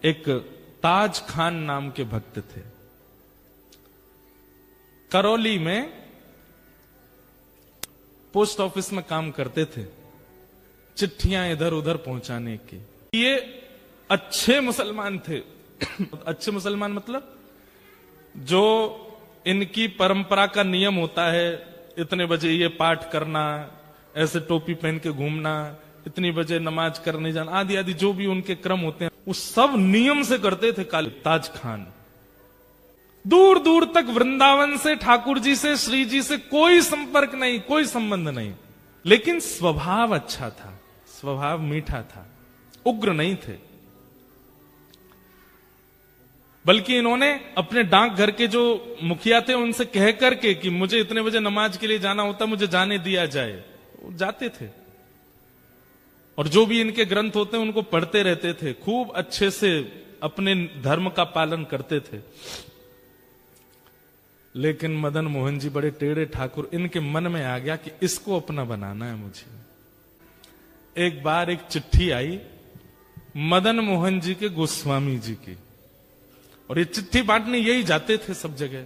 एक ताज खान नाम के भक्त थे। करौली में पोस्ट ऑफिस में काम करते थे, चिट्ठियां इधर उधर पहुंचाने के। ये अच्छे मुसलमान थे। अच्छे मुसलमान मतलब जो इनकी परंपरा का नियम होता है, इतने बजे ये पाठ करना, ऐसे टोपी पहन के घूमना, इतनी बजे नमाज करने जाना, आदि आदि जो भी उनके क्रम होते हैं, वो सब नियम से करते थे। काली ताज खान दूर दूर तक वृंदावन से, ठाकुर जी से, श्री जी से कोई संपर्क नहीं, कोई संबंध नहीं, लेकिन स्वभाव अच्छा था, स्वभाव मीठा था, उग्र नहीं थे। बल्कि इन्होंने अपने डाकघर के जो मुखिया थे उनसे कह करके कि मुझे इतने बजे नमाज के लिए जाना होता, मुझे जाने दिया जाए, वो जाते थे। और जो भी इनके ग्रंथ होते हैं उनको पढ़ते रहते थे, खूब अच्छे से अपने धर्म का पालन करते थे। लेकिन मदन मोहन जी बड़े टेढ़े ठाकुर, इनके मन में आ गया कि इसको अपना बनाना है मुझे। एक बार एक चिट्ठी आई मदन मोहन जी के गोस्वामी जी की, और ये चिट्ठी बांटने यही जाते थे सब जगह।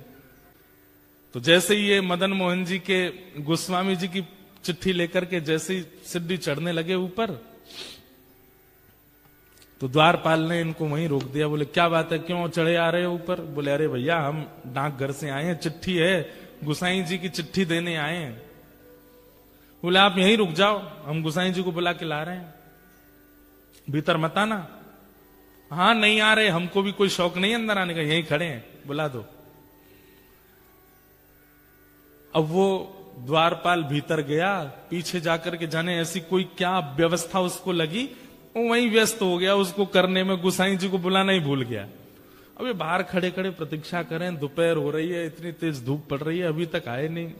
तो जैसे ही ये मदन मोहन जी के गोस्वामी जी की चिट्ठी लेकर के जैसे ही सीढ़ी चढ़ने लगे ऊपर, तो द्वारपाल ने इनको वहीं रोक दिया। बोले क्या बात है, क्यों चढ़े आ रहे हो ऊपर? बोले अरे भैया हम डाकघर से आए हैं, चिट्ठी है, गुसाई जी की चिट्ठी देने आए हैं। बोले आप यहीं रुक जाओ, हम गुसाई जी को बुला के ला रहे हैं, भीतर मत आना। हाँ नहीं आ रहे, हमको भी कोई शौक नहीं अंदर आने का, यहीं खड़े हैं, बुला दो। अब वो द्वारपाल भीतर गया, पीछे जाकर के जाने ऐसी कोई क्या व्यवस्था उसको लगी, वो वहीं व्यस्त हो गया उसको करने में, गुसाई जी को बुलाना ही भूल गया। अबे बाहर खड़े खड़े प्रतीक्षा करें, दोपहर हो रही है, इतनी तेज धूप पड़ रही है, अभी तक आए नहीं।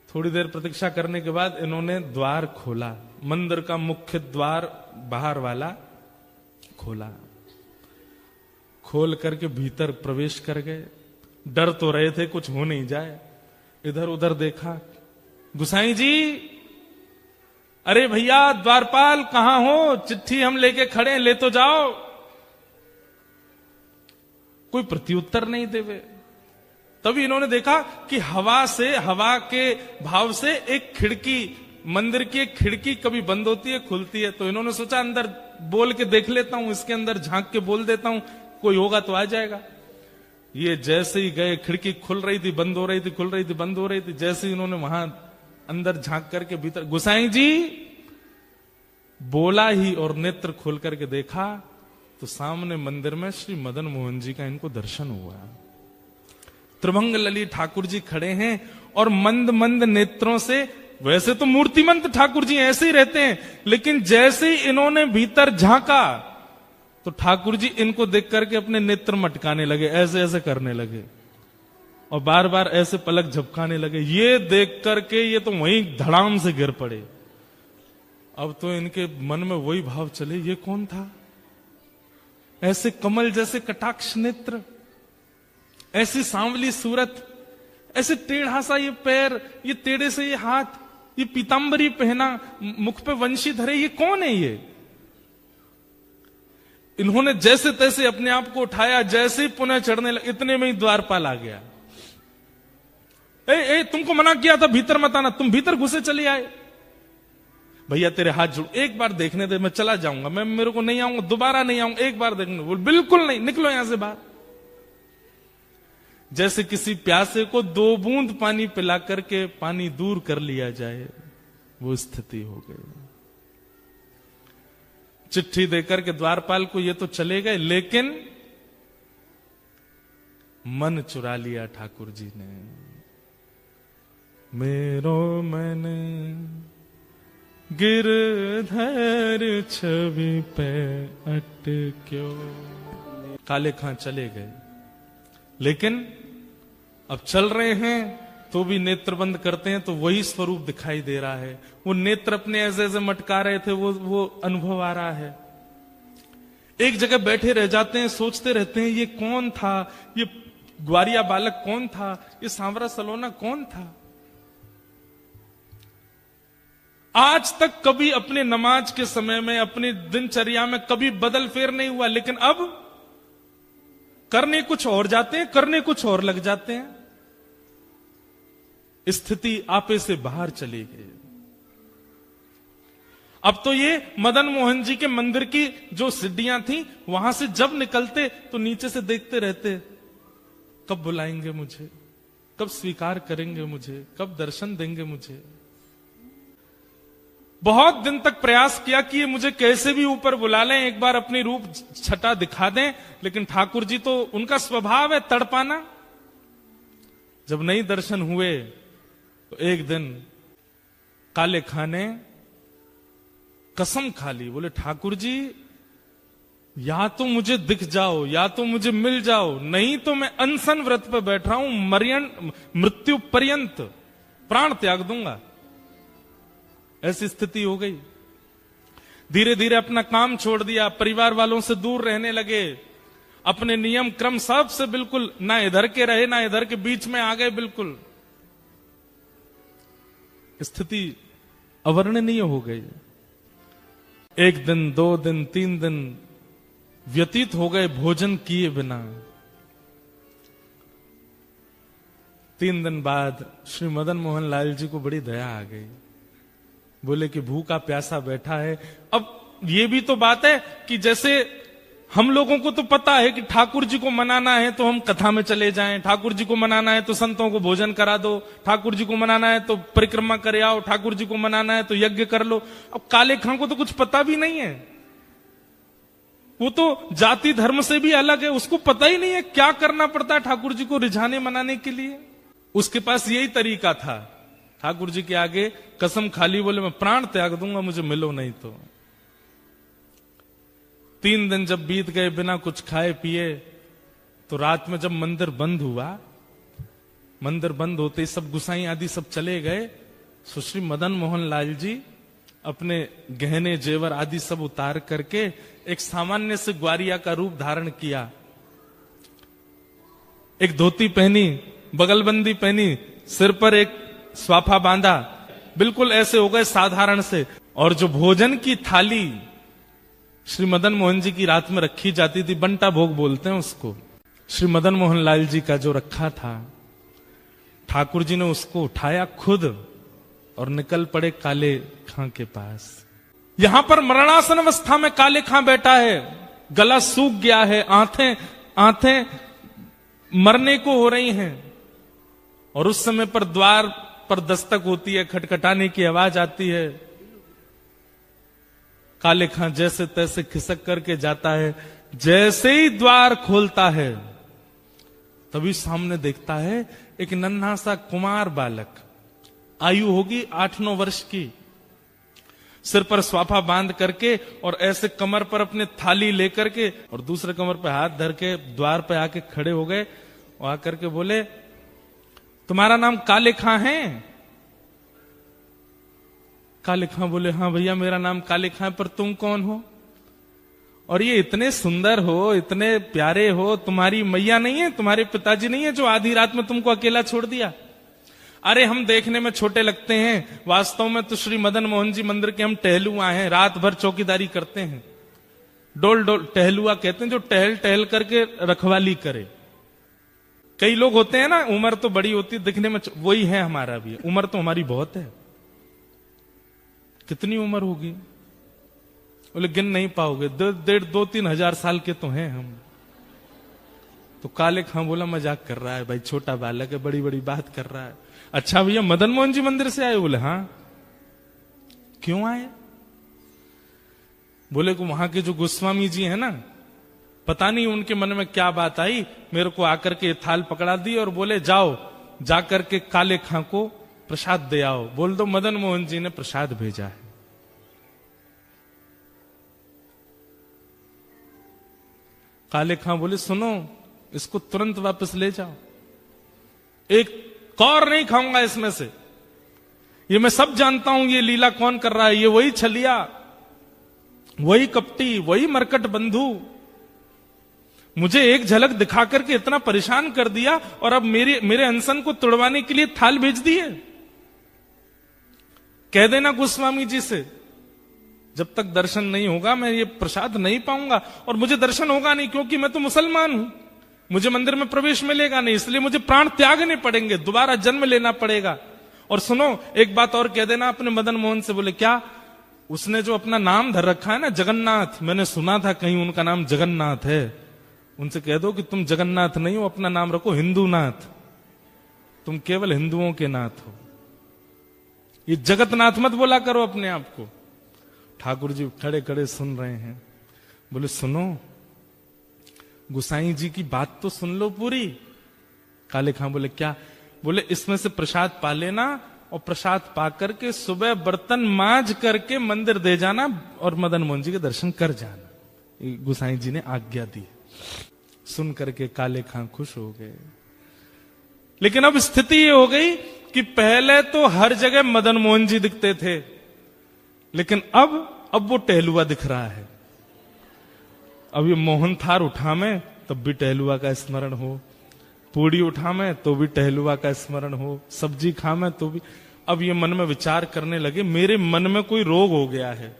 थोड़ी देर प्रतीक्षा करने के बाद इन्होंने द्वार खोला, मंदिर का मुख्य द्वार बाहर वाला खोला, खोल करके भीतर प्रवेश कर गए। डर तो रहे थे कुछ हो नहीं जाए, इधर उधर देखा, गुसाई जी, अरे भैया द्वारपाल कहां हो, चिट्ठी हम लेके खड़े हैं, ले तो जाओ। कोई प्रत्युत्तर नहीं देवे। तभी इन्होंने देखा कि हवा से, हवा के भाव से एक खिड़की, मंदिर की एक खिड़की कभी बंद होती है, खुलती है। तो इन्होंने सोचा अंदर बोल के देख लेता हूं, इसके अंदर झांक के बोल देता हूं, कोई होगा तो आ जाएगा। ये जैसे ही गए, खिड़की खुल रही थी, बंद हो रही थी, खुल रही थी, बंद हो रही थी। जैसे ही इन्होंने वहां अंदर झांक करके भीतर, गुसाई जी बोला ही और नेत्र खोल करके देखा तो सामने मंदिर में श्री मदन मोहन जी का इनको दर्शन हुआ। त्रिभंग ललित ठाकुर जी खड़े हैं और मंद मंद नेत्रों से, वैसे तो मूर्तिमंत ठाकुर जी ऐसे ही रहते हैं, लेकिन जैसे ही इन्होंने भीतर झांका तो ठाकुर जी इनको देख करके अपने नेत्र मटकाने लगे, ऐसे ऐसे करने लगे और बार बार ऐसे पलक झपकाने लगे। ये देख करके ये तो वहीं धड़ाम से गिर पड़े। अब तो इनके मन में वही भाव चले, ये कौन था? ऐसे कमल जैसे कटाक्ष नेत्र, ऐसी सांवली सूरत, ऐसे टेढ़ा सा ये पैर, ये टेढ़े से ये हाथ, ये पीतांबरी पहना, मुख पे वंशी धरे, ये कौन है ये? इन्होंने जैसे तैसे अपने आप को उठाया, जैसे ही पुनः चढ़ने लगे, इतने में ही द्वारपाल आ गया। ए, तुमको मना किया था भीतर मत आना, तुम भीतर घुसे चले आए। भैया तेरे हाथ जोड़, एक बार देखने दे, मैं चला जाऊंगा, मैं मेरे को नहीं आऊंगा, दोबारा नहीं आऊंगा, एक बार देखने। बोल बिल्कुल नहीं, निकलो यहां से बाहर। जैसे किसी प्यासे को 2 बूंद पानी पिला करके पानी दूर कर लिया जाए, वो स्थिति हो गई। चिट्ठी देकर के द्वारपाल को ये तो चले गए, लेकिन मन चुरा लिया ठाकुर जी ने। मेरो मन गिरधर छवि पे अटक्यो। काले खां चले गए, लेकिन अब चल रहे हैं तो भी नेत्र बंद करते हैं तो वही स्वरूप दिखाई दे रहा है। वो नेत्र अपने ऐसे ऐसे मटका रहे थे, वो अनुभव आ रहा है। एक जगह बैठे रह जाते हैं, सोचते रहते हैं ये कौन था, ये ग्वारिया बालक कौन था, ये सांवरा सलोना कौन था। आज तक कभी अपने नमाज के समय में, अपनी दिनचर्या में कभी बदल फेर नहीं हुआ, लेकिन अब करने कुछ और जाते हैं, करने कुछ और लग जाते हैं। स्थिति आपे से बाहर चली गई। अब तो ये मदन मोहन जी के मंदिर की जो सीढ़ियां थी, वहां से जब निकलते तो नीचे से देखते रहते, कब बुलाएंगे मुझे, कब स्वीकार करेंगे मुझे, कब दर्शन देंगे मुझे। बहुत दिन तक प्रयास किया कि ये मुझे कैसे भी ऊपर बुला लें, एक बार अपनी रूप छटा दिखा दें, लेकिन ठाकुर जी तो उनका स्वभाव है तड़पाना। जब नहीं दर्शन हुए तो एक दिन काले खां ने कसम खा ली, बोले ठाकुर जी या तो मुझे दिख जाओ, या तो मुझे मिल जाओ, नहीं तो मैं अनशन व्रत पर बैठ रहा हूं, मृत्यु पर्यंत प्राण त्याग दूंगा। ऐसी स्थिति हो गई। धीरे धीरे अपना काम छोड़ दिया, परिवार वालों से दूर रहने लगे, अपने नियम क्रम सब से बिल्कुल ना इधर के रहे ना इधर के, बीच में आ गए बिल्कुल। स्थिति अवर्णनीय हो गई। एक दिन, 2 दिन, 3 दिन व्यतीत हो गए भोजन किए बिना। 3 दिन बाद श्री मदन मोहन लाल जी को बड़ी दया आ गई। बोले कि भूखा प्यासा बैठा है। अब ये भी तो बात है कि जैसे हम लोगों को तो पता है कि ठाकुर जी को मनाना है तो हम कथा में चले जाएं, ठाकुर जी को मनाना है तो संतों को भोजन करा दो, ठाकुर जी को मनाना है तो परिक्रमा करे आओ, ठाकुर जी को मनाना है तो यज्ञ कर लो। अब काले खां को तो कुछ पता भी नहीं है, वो तो जाति धर्म से भी अलग है, उसको पता ही नहीं है क्या करना पड़ता है ठाकुर जी को रिझाने मनाने के लिए। उसके पास यही तरीका था, ठाकुर जी के आगे कसम खाली, बोले मैं प्राण त्याग दूंगा, मुझे मिलो नहीं तो। 3 दिन जब बीत गए बिना कुछ खाए पिए, तो रात में जब मंदिर बंद हुआ, मंदिर बंद होते ही सब गुसाई आदि सब चले गए, तो श्री मदन मोहन लाल जी अपने गहने जेवर आदि सब उतार करके एक सामान्य से ग्वारिया का रूप धारण किया। एक धोती पहनी, बगलबंदी पहनी, सिर पर एक स्वाफा बांधा, बिल्कुल ऐसे हो गए साधारण से। और जो भोजन की थाली श्री मदन मोहन जी की रात में रखी जाती थी, बंटा भोग बोलते हैं उसको, श्री मदन मोहन लाल जी का जो रखा था, ठाकुर जी ने उसको उठाया खुद और निकल पड़े काले खां के पास। यहां पर मरणासन अवस्था में काले खां बैठा है, गला सूख गया है, आंखें मरने को हो रही हैं, और उस समय पर द्वार पर दस्तक होती है, खटखटाने की आवाज आती है। काले खां जैसे तैसे खिसक करके जाता है, जैसे ही द्वार खोलता है तभी सामने देखता है एक नन्हा सा कुमार बालक, आयु होगी 8-9 वर्ष की, सिर पर स्वाफा बांध करके और ऐसे कमर पर अपने थाली लेकर के और दूसरे कमर पर हाथ धर के द्वार पे आके खड़े हो गए और आकर के बोले, तुम्हारा नाम काले खां है? काले खां बोले, हाँ भैया मेरा नाम काले खां, पर तुम कौन हो? और ये इतने सुंदर हो, इतने प्यारे हो, तुम्हारी मैया नहीं है, तुम्हारे पिताजी नहीं है जो आधी रात में तुमको अकेला छोड़ दिया? अरे हम देखने में छोटे लगते हैं, वास्तव में तो श्री मदन मोहन जी मंदिर के हम टहलुआ हैं, रात भर चौकीदारी करते हैं। डोल टहलुआ कहते हैं जो टहल टहल करके रखवाली करे। कई लोग होते हैं ना, उम्र तो बड़ी होती है दिखने में, वही है हमारा भी, उम्र तो हमारी बहुत है। कितनी उम्र होगी? बोले गिन नहीं पाओगे, 2-3 हजार साल के तो हैं हम। तो काले खां बोला मजाक कर रहा है भाई, छोटा बालक है, बड़ी बड़ी बात कर रहा है। अच्छा भैया मदन मोहन जी मंदिर से आए? बोले हाँ। क्यों आए? बोले को वहां के जो गोस्वामी जी है ना, पता नहीं उनके मन में क्या बात आई, मेरे को आकर के थाल पकड़ा दी और बोले जाओ जाकर के काले खां को प्रसाद दे आओ, बोल दो मदन मोहन जी ने प्रसाद भेजा है। काले खां बोले सुनो, इसको तुरंत वापस ले जाओ, एक कौर नहीं खाऊंगा इसमें से। ये मैं सब जानता हूं ये लीला कौन कर रहा है, ये वही छलिया, वही कपटी, वही मरकट बंधु, मुझे एक झलक दिखा करके इतना परेशान कर दिया और अब मेरे अनशन को तुड़वाने के लिए थाल भेज दी है। कह देना गोस्वामी जी से, जब तक दर्शन नहीं होगा मैं ये प्रसाद नहीं पाऊंगा, और मुझे दर्शन होगा नहीं क्योंकि मैं तो मुसलमान हूं, मुझे मंदिर में प्रवेश मिलेगा नहीं, इसलिए मुझे प्राण त्यागने पड़ेंगे, दोबारा जन्म लेना पड़ेगा। और सुनो, एक बात और कह देना अपने मदन मोहन से, बोले क्या, उसने जो अपना नाम धर रखा है ना जगन्नाथ, मैंने सुना था कहीं उनका नाम जगन्नाथ है, उनसे कह दो कि तुम जगन्नाथ नहीं हो, अपना नाम रखो हिंदूनाथ, तुम केवल हिंदुओं के नाथ हो, ये जगतनाथ मत बोला करो अपने आप को। ठाकुर जी खड़े खड़े सुन रहे हैं, बोले सुनो गुसाई जी की बात तो सुन लो पूरी। काले खां बोले क्या, बोले इसमें से प्रसाद पा लेना, और प्रसाद पा करके सुबह बर्तन मांज करके मंदिर दे जाना और मदन मोहन जी के दर्शन कर जाना। गुसाई जी ने आज्ञा दी। सुन करके काले खां खुश हो गए। लेकिन अब स्थिति ये हो गई कि पहले तो हर जगह मदन मोहन जी दिखते थे, लेकिन अब वो टहलुआ दिख रहा है। अब ये मोहन थार उठा में तब भी टहलुआ का स्मरण हो, पूड़ी उठा में तो भी टहलुआ का स्मरण हो, सब्जी खा में तो भी। अब ये मन में विचार करने लगे, मेरे मन में कोई रोग हो गया है।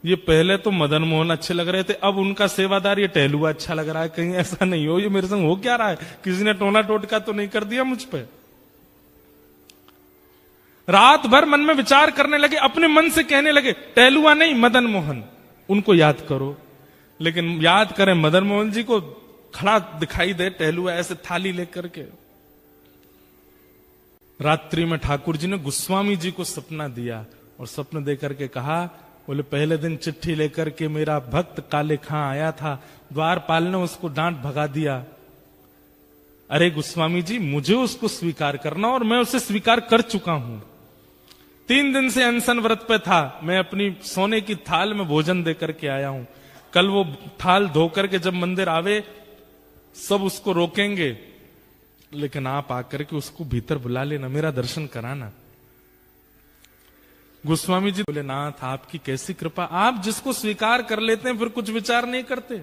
ये पहले तो मदन मोहन अच्छे लग रहे थे, अब उनका सेवादार ये टहलुआ अच्छा लग रहा है, कहीं ऐसा नहीं हो ये मेरे संग हो क्या रहा है, किसी ने टोना टोटका तो नहीं कर दिया मुझ पे। रात भर मन में विचार करने लगे, अपने मन से कहने लगे टहलुआ नहीं मदन मोहन, उनको याद करो। लेकिन याद करें मदन मोहन जी को, खड़ा दिखाई दे टहलुआ ऐसे थाली लेकर के। रात्रि में ठाकुर जी ने गोस्वामी जी को सपना दिया, और सपने देकर के कहा, बोले पहले दिन चिट्ठी लेकर के मेरा भक्त काले खां आया था, द्वारपाल ने उसको डांट भगा दिया। अरे गोस्वामी जी मुझे उसको स्वीकार करना, और मैं उसे स्वीकार कर चुका हूं। 3 दिन से अनशन व्रत पे था, मैं अपनी सोने की थाल में भोजन देकर के आया हूं। कल वो थाल धो करके जब मंदिर आवे सब उसको रोकेंगे, लेकिन आप आकर के उसको भीतर बुला लेना, मेरा दर्शन कराना। गोस्वामी जी बोले नाथ आपकी कैसी कृपा, आप जिसको स्वीकार कर लेते हैं फिर कुछ विचार नहीं करते।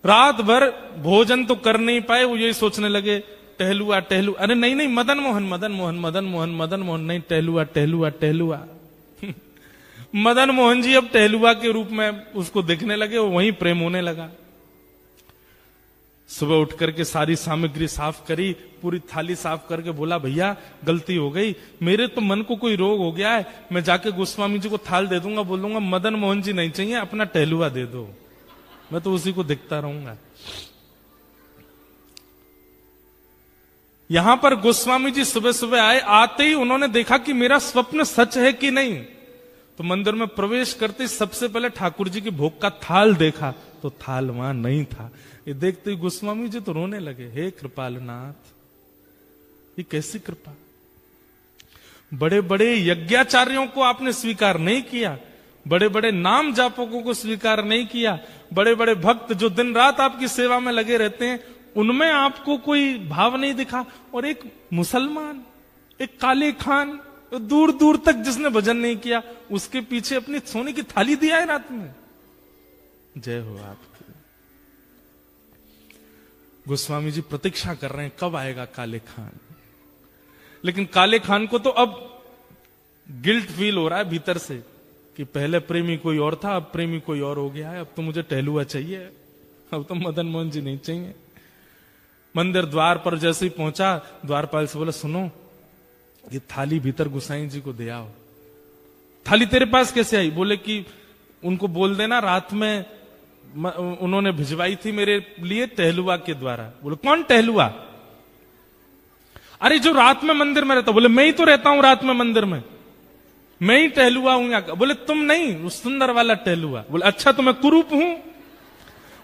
रात भर भोजन तो कर नहीं पाए, वो यही सोचने लगे टहलुआ टहलुआ, अरे नहीं नहीं मदन मोहन मदन मोहन मदन मोहन मदन मोहन, नहीं टहलुआ टहलुआ टहलुआ। मदन मोहन जी अब टहलुआ के रूप में उसको दिखने लगे, वो वहीं प्रेम होने लगा। सुबह उठ करके सारी सामग्री साफ करी, पूरी थाली साफ करके बोला भैया गलती हो गई, मेरे तो मन को कोई रोग हो गया है, मैं जाके गोस्वामी जी को थाल दे दूंगा, बोल दूंगा मदन मोहन जी नहीं चाहिए, अपना टहलुआ दे दो, मैं तो उसी को दिखता रहूंगा। यहां पर गोस्वामी जी सुबह सुबह आए, आते ही उन्होंने देखा कि मेरा स्वप्न सच है कि नहीं। तो मंदिर में प्रवेश करते सबसे पहले ठाकुर जी के भोग का थाल देखा, तो थाल वहां नहीं था। ये देखते ही गोस्वामी जी तो रोने लगे, हे कृपालनाथ ये कैसी कृपा, बड़े बड़े यज्ञाचार्यों को आपने स्वीकार नहीं किया, बड़े बड़े नाम जापकों को स्वीकार नहीं किया, बड़े बड़े भक्त जो दिन रात आपकी सेवा में लगे रहते हैं उनमें आपको कोई भाव नहीं दिखा, और एक मुसलमान, एक काले खान, दूर दूर तक जिसने भजन नहीं किया, उसके पीछे अपनी सोने की थाली दिया है रात में। जय हो आपकी। गोस्वामी जी प्रतीक्षा कर रहे हैं कब आएगा काले खान, लेकिन काले खान को तो अब गिल्ट फील हो रहा है भीतर से कि पहले प्रेमी कोई और था, अब प्रेमी कोई और हो गया है, अब तो मुझे टहलुआ चाहिए, अब तो मदन मोहन जी नहीं चाहिए। मंदिर द्वार पर जैसे ही पहुंचा, द्वारपाल से बोला सुनो ये थाली भीतर गोसाई जी को दे आओ। थाली तेरे पास कैसे आई? बोले कि उनको बोल देना रात में उन्होंने भिजवाई थी मेरे लिए टहलुआ के द्वारा। बोले कौन टहलुआ? अरे जो रात में मंदिर में रहता। बोले मैं ही तो रहता हूं रात में मंदिर में, मैं ही टहलुआ हूं यहाँ। बोले तुम नहीं, उस सुंदर वाला टहलुआ। बोले अच्छा तो मैं कुरूप हूं?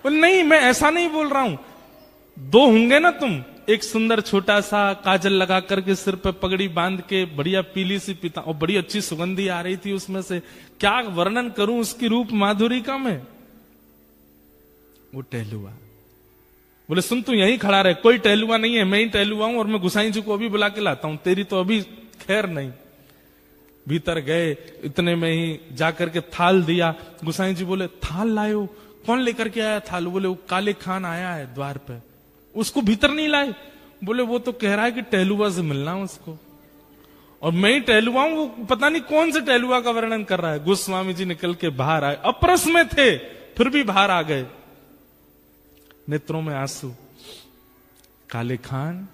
बोले नहीं मैं ऐसा नहीं बोल रहा हूं, दो होंगे ना तुम, एक सुंदर छोटा सा काजल लगा करके सिर पे पगड़ी बांध के बढ़िया पीली सी पीता, और बड़ी अच्छी सुगंधी आ रही थी उसमें से, क्या वर्णन करूं उसकी रूप माधुरी का मैं। वो टहलुआ। बोले सुन तू यहीं खड़ा रहे, कोई टहलुआ नहीं है, मैं ही टहलुआ हूं, और मैं गोसाई जी को अभी बुला के लाता हूं, तेरी तो अभी खैर नहीं। भीतर गए, इतने में ही जाकर के थाल दिया। गोसाई जी बोले थाल लायो? कौन लेकर के आया थाल? बोले वो काले खान आया है द्वार पे, उसको भीतर नहीं लाए? बोले वो तो कह रहा है कि टहलुआ से मिलना उसको। और मैं ही टहलुआ हूं, वो पता नहीं कौन से टहलुआ का वर्णन कर रहा है। गोस्वामी जी निकल के बाहर आए, अप्रस में थे फिर भी बाहर आ गए, नेत्रों में आंसू। काले खान,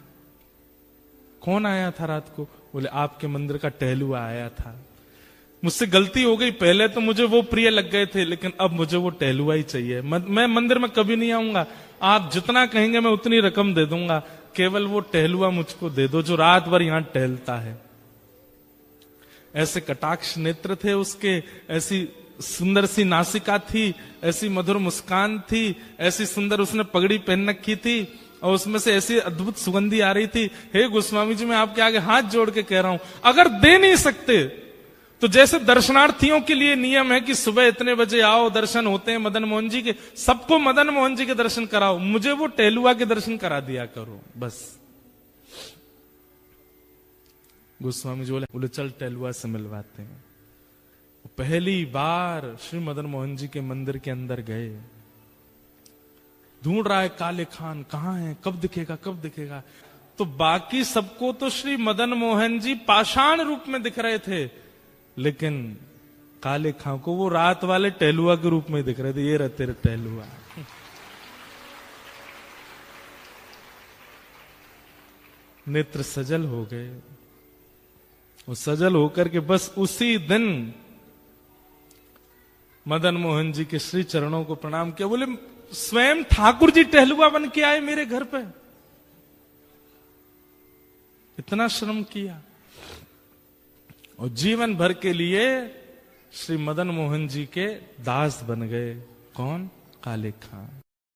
कौन आया था रात को? बोले आपके मंदिर का टहलुआ आया था। मुझसे गलती हो गई, पहले तो मुझे वो प्रिय लग गए थे, लेकिन अब मुझे वो टहलुआ ही चाहिए। मैं मंदिर में कभी नहीं आऊंगा, आप जितना कहेंगे मैं उतनी रकम दे दूंगा, केवल वो टहलुआ मुझको दे दो जो रात भर यहां टहलता है। ऐसे कटाक्ष नेत्र थे उसके, ऐसी सुंदर सी नासिका थी, ऐसी मधुर मुस्कान थी, ऐसी सुंदर उसने पगड़ी पहन रखी थी और उसमें से ऐसी अद्भुत सुगंधी आ रही थी। हे गोस्वामी जी, मैं आपके आगे हाथ जोड़ के कह रहा हूं, अगर दे नहीं सकते तो जैसे दर्शनार्थियों के लिए नियम है कि सुबह इतने बजे आओ, दर्शन होते हैं मदन मोहन जी के, सबको मदन मोहन जी के दर्शन कराओ, मुझे वो टहलुआ के दर्शन करा दिया करो बस। गोस्वामी जी बोले चल टहलुआ से मिलवाते हैं। पहली बार श्री मदन मोहन जी के मंदिर के अंदर गए, ढूंढ रहा है काले खान कहां है, कब दिखेगा कब दिखेगा। तो बाकी सबको तो श्री मदन मोहन जी पाषाण रूप में दिख रहे थे, लेकिन काले खां को वो रात वाले टहलुआ के रूप में दिख रहे थे। ये रहे तेरे टहलुआ। नेत्र सजल हो गए। वो सजल होकर के बस उसी दिन मदन मोहन जी के श्री चरणों को प्रणाम किया। बोले स्वयं ठाकुर जी टहलुआ बन के आए मेरे घर पे, इतना श्रम किया और जीवन भर के लिए श्री मदन मोहन जी के दास बन गए। कौन? काले खान।